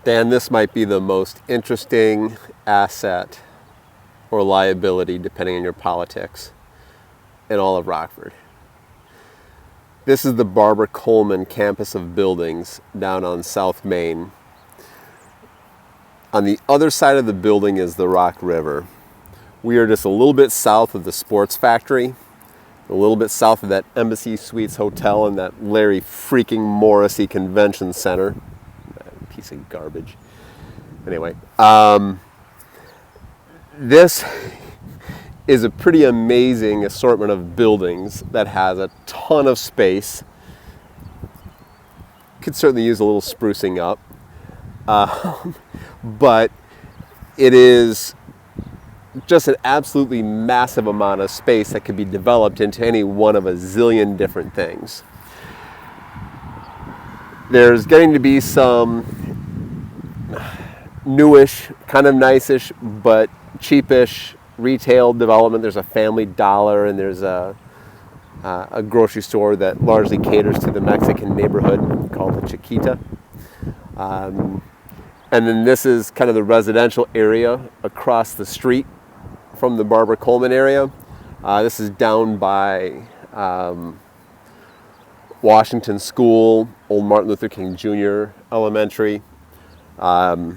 Dan, this might be the most interesting asset or liability, depending on your politics, in all of Rockford. This is the Barbara Coleman campus of buildings down on South Main. On the other side of the building is the Rock River. We are just a little bit south of the Sports Factory, a little bit south of that Embassy Suites Hotel and that Larry freaking Morrissey Convention Center. That piece of garbage. Anyway, this is a pretty amazing assortment of buildings that has a ton of space. Could certainly use a little sprucing up. But it is just an absolutely massive amount of space that could be developed into any one of a zillion different things. There's getting to be some newish, kind of nice-ish, but cheapish retail development. There's a Family Dollar, and there's a grocery store that largely caters to the Mexican neighborhood called the Chiquita. And then this is kind of the residential area across the street from the Barbara Coleman area. This is down by Washington School, Old Martin Luther King Jr. Elementary. I don't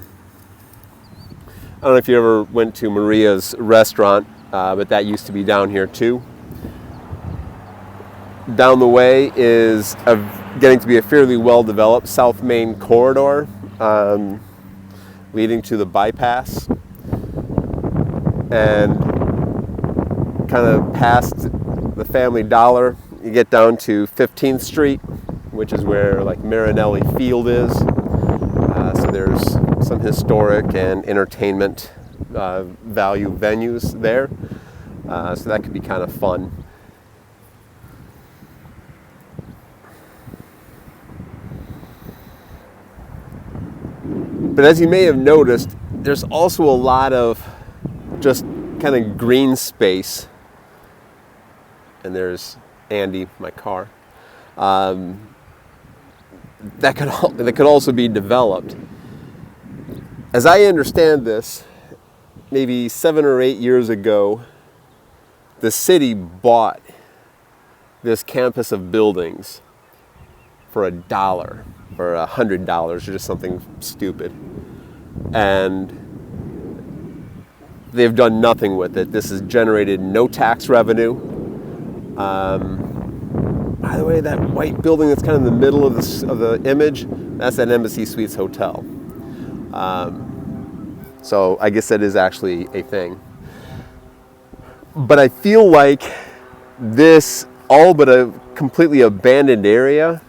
know if you ever went to Maria's restaurant, but that used to be down here too. Down the way is getting to be a fairly well-developed South Main corridor leading to the bypass. And kind of past the Family Dollar, you get down to 15th Street, which is where like Marinelli Field is. So there's some historic and entertainment value venues there. So that could be kind of fun. But as you may have noticed, there's also a lot of just kind of green space. And there's Andy, my car. That could also be developed. As I understand this, maybe 7 or 8 years ago, the city bought this campus of buildings for $1 or $100 or just something stupid. And they've done nothing with it. This has generated no tax revenue. By the way, that white building that's kind of in the middle of the image, that's that Embassy Suites Hotel. So I guess that is actually a thing. But I feel like this all but a completely abandoned area,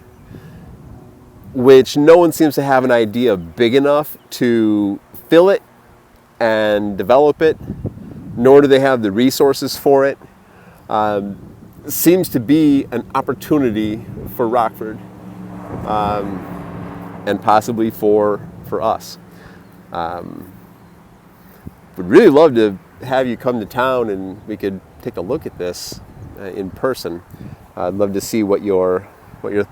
which no one seems to have an idea big enough to fill it and develop it, nor do they have the resources for it, seems to be an opportunity for Rockford, and possibly for us. Would really love to have you come to town and we could take a look at this in person. I'd love to see what your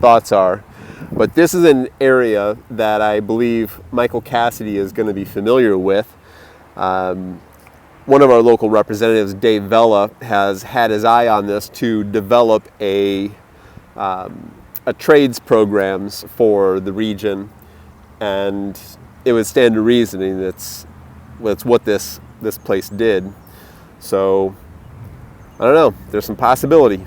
thoughts are. But this is an area that I believe Michael Cassidy is going to be familiar with. One of our local representatives, Dave Vella, has had his eye on this to develop a trades programs for the region, and it would stand to reason that's what this place did. So I don't know. There's some possibility.